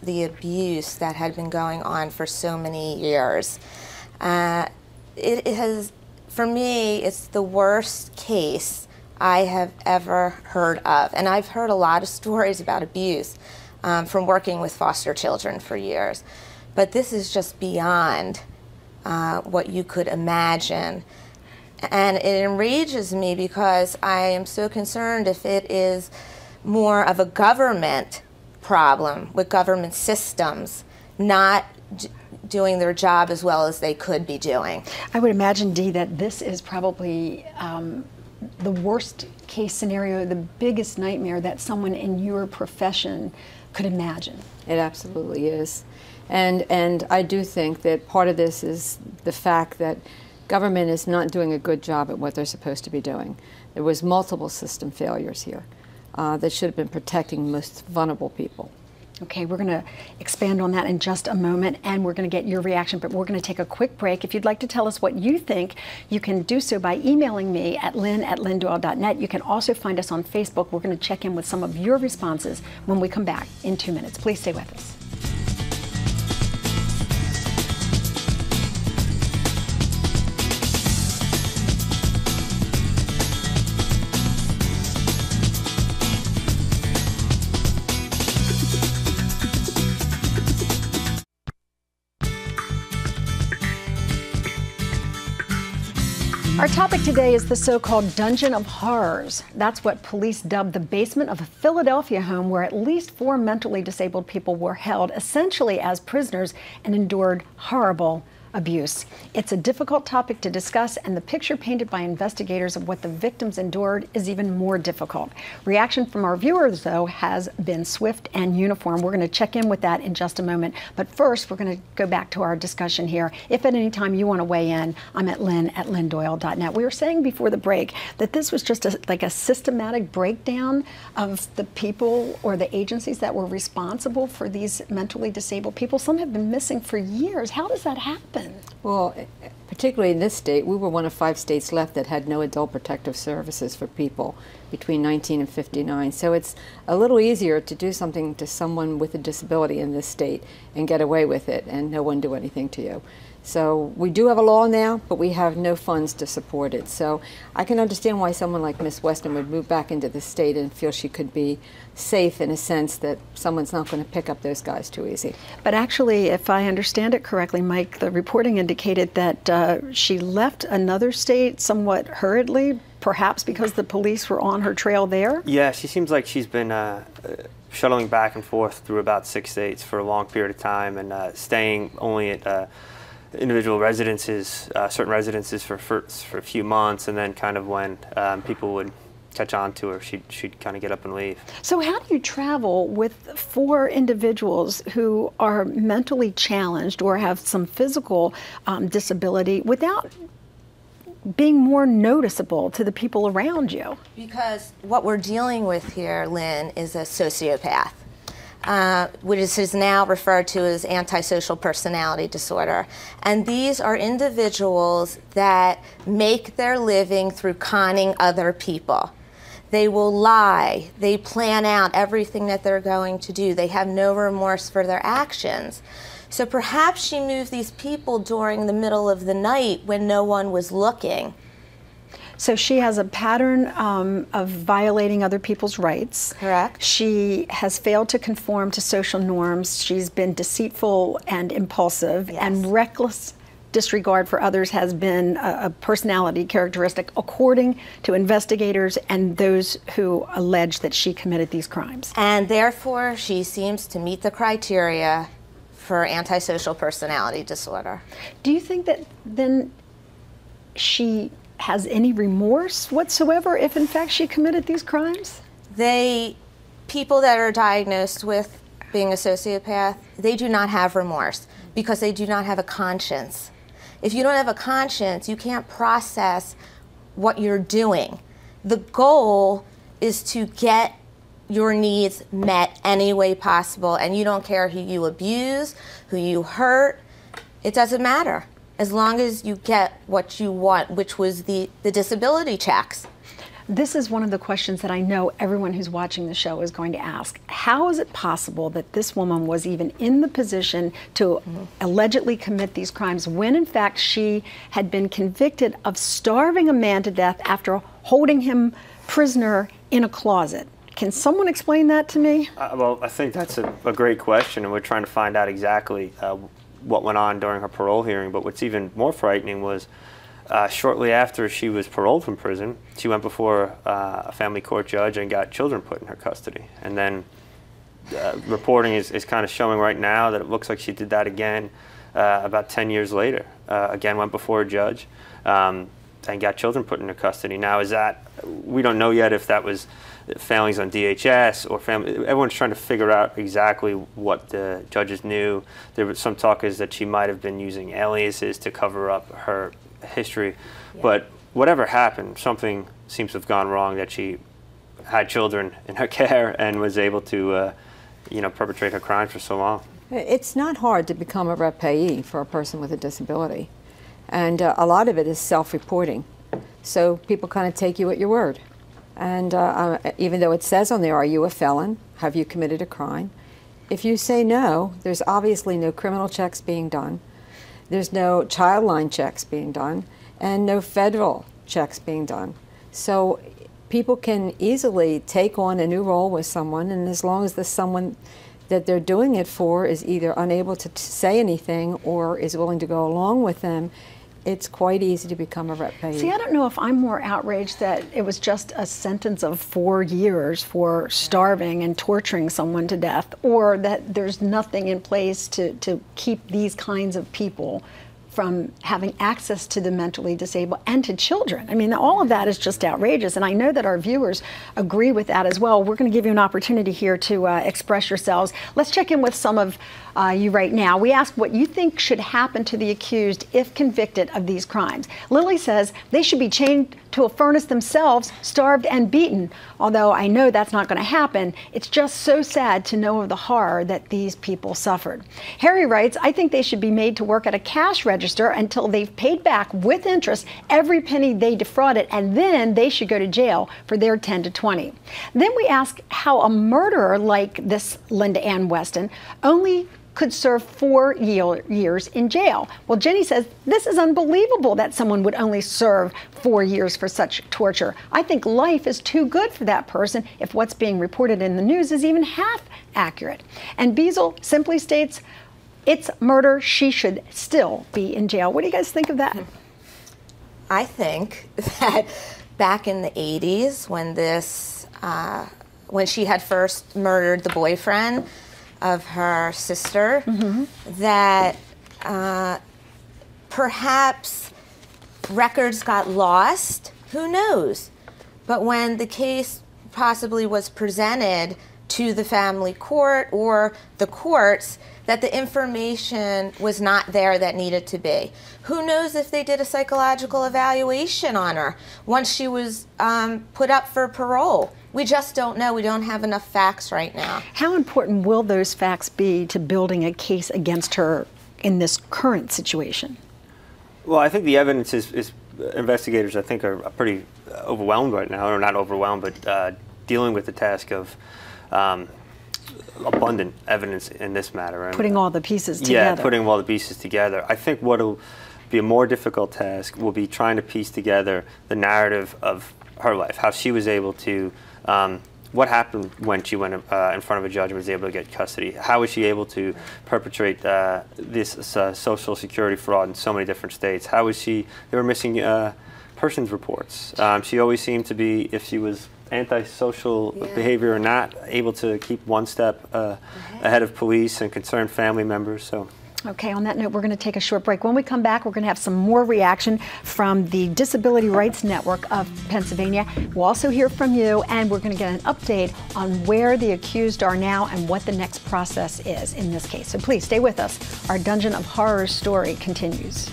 the abuse that had been going on for so many years. It has, for me, it's the worst case I have ever heard of. And I've heard a lot of stories about abuse from working with foster children for years. But this is just beyond what you could imagine. And it enrages me because I am so concerned if it is more of a government problem with government systems not doing their job as well as they could be doing. I would imagine, Dee, that this is probably the worst case scenario, the biggest nightmare that someone in your profession could imagine. It absolutely is. And I do think that part of this is the fact that government is not doing a good job at what they're supposed to be doing. There was multiple system failures here that should have been protecting most vulnerable people. Okay, we're going to expand on that in just a moment, and we're going to get your reaction, but we're going to take a quick break. If you'd like to tell us what you think, you can do so by emailing me at lynn@lynndoyle.net. You can also find us on Facebook. We're going to check in with some of your responses when we come back in 2 minutes. Please stay with us. Our topic today is the so-called Dungeon of Horrors. That's what police dubbed the basement of a Philadelphia home where at least 4 mentally disabled people were held essentially as prisoners and endured horrible abuse. It's a difficult topic to discuss, and the picture painted by investigators of what the victims endured is even more difficult. Reaction from our viewers, though, has been swift and uniform. We're going to check in with that in just a moment. But first, we're going to go back to our discussion here. If at any time you want to weigh in, I'm at lynn@lynndoyle.net. We were saying before the break that this was just like a systematic breakdown of the people or the agencies that were responsible for these mentally disabled people. Some have been missing for years. How does that happen? Well, particularly in this state, we were one of 5 states left that had no adult protective services for people between 19 and 59. So it's a little easier to do something to someone with a disability in this state and get away with it and no one do anything to you. So we do have a law now, but we have no funds to support it. So I can understand why someone like Miss Weston would move back into the state and feel she could be safe in a sense that someone's not going to pick up those guys too easy. But actually, if I understand it correctly, Mike, the reporting indicated that she left another state somewhat hurriedly, perhaps because the police were on her trail there? Yeah, she seems like she's been shuttling back and forth through about 6 states for a long period of time and staying only at individual residences, certain residences for a few months, and then kind of when people would catch on to her, she'd kind of get up and leave. So how do you travel with 4 individuals who are mentally challenged or have some physical disability without being more noticeable to the people around you? Because what we're dealing with here, Lynn, is a sociopath. Which is now referred to as antisocial personality disorder. And these are individuals that make their living through conning other people. They will lie. They plan out everything that they're going to do. They have no remorse for their actions. So perhaps she moved these people during the middle of the night when no one was looking. So she has a pattern of violating other people's rights. Correct. She has failed to conform to social norms. She's been deceitful and impulsive, yes. And reckless disregard for others has been a personality characteristic, according to investigators and those who allege that she committed these crimes. And therefore, she seems to meet the criteria for antisocial personality disorder. Do you think that then she has any remorse whatsoever if in fact she committed these crimes? People that are diagnosed with being a sociopath, they do not have remorse because they do not have a conscience. If you don't have a conscience, you can't process what you're doing. The goal is to get your needs met any way possible, and you don't care who you abuse, who you hurt, it doesn't matter. As long as you get what you want, which was the disability checks. This is one of the questions that I know everyone who's watching the show is going to ask. How is it possible that this woman was even in the position to allegedly commit these crimes when in fact she had been convicted of starving a man to death after holding him prisoner in a closet? Can someone explain that to me? Well, I think that's a great question, and we're trying to find out exactly what went on during her parole hearing. But what's even more frightening was shortly after she was paroled from prison, she went before a family court judge and got children put in her custody. And then reporting is kind of showing right now that it looks like she did that again about 10 years later. Again, went before a judge and got children put in her custody. Now, we don't know yet if that was failings on DHS or family. Everyone's trying to figure out exactly what the judges knew. There was some talk is that she might have been using aliases to cover up her history, but whatever happened, something seems to have gone wrong, that she had children in her care and was able to perpetrate her crimes for so long. It's not hard to become a repayee for a person with a disability, and a lot of it is self-reporting, so people kind of take you at your word. And even though it says on there, are you a felon, have you committed a crime, if you say no, there's obviously no criminal checks being done. There's no child line checks being done and no federal checks being done. So people can easily take on a new role with someone, and as long as the someone that they're doing it for is either unable to say anything or is willing to go along with them, it's quite easy to become a repayee. See, I don't know if I'm more outraged that it was just a sentence of 4 years for starving and torturing someone to death, or that there's nothing in place to keep these kinds of people from having access to the mentally disabled and to children. I mean, all of that is just outrageous, and I know that our viewers agree with that as well. We're going to give you an opportunity here to express yourselves. Let's check in with some of you right now. We asked what you think should happen to the accused if convicted of these crimes. Lily says they should be chained to a furnace themselves, starved and beaten. Although I know that's not going to happen, it's just so sad to know of the horror that these people suffered. Harry writes, I think they should be made to work at a cash register until they've paid back with interest every penny they defrauded, and then they should go to jail for their 10 to 20. Then we ask how a murderer like this Linda Ann Weston only could serve 4 years in jail. Well, Jenny says, this is unbelievable that someone would only serve 4 years for such torture. I think life is too good for that person if what's being reported in the news is even half accurate. And Beazle simply states, it's murder, she should still be in jail. What do you guys think of that? I think that back in the 80s when she had first murdered the boyfriend of her sister, that perhaps records got lost, who knows? But when the case possibly was presented to the family court or the courts, that the information was not there that needed to be. Who knows if they did a psychological evaluation on her once she was put up for parole? We just don't know. We don't have enough facts right now. How important will those facts be to building a case against her in this current situation? Well, I think the evidence is investigators, I think, are pretty overwhelmed right now, or not overwhelmed, but dealing with the task of abundant evidence in this matter. And, putting all the pieces together. Yeah, putting all the pieces together. I think what will be a more difficult task will be trying to piece together the narrative of her life, how she was able to, what happened when she went in front of a judge and was able to get custody. How was she able to perpetrate this Social Security fraud in so many different states? How was they were missing persons reports. She always seemed to be, if she was antisocial behavior or not, able to keep one step ahead of police and concerned family members. So. Okay, on that note, we're going to take a short break. When we come back, we're going to have some more reaction from the Disability Rights Network of Pennsylvania. We'll also hear from you, and we're going to get an update on where the accused are now and what the next process is in this case. So please stay with us. Our Dungeon of Horrors story continues.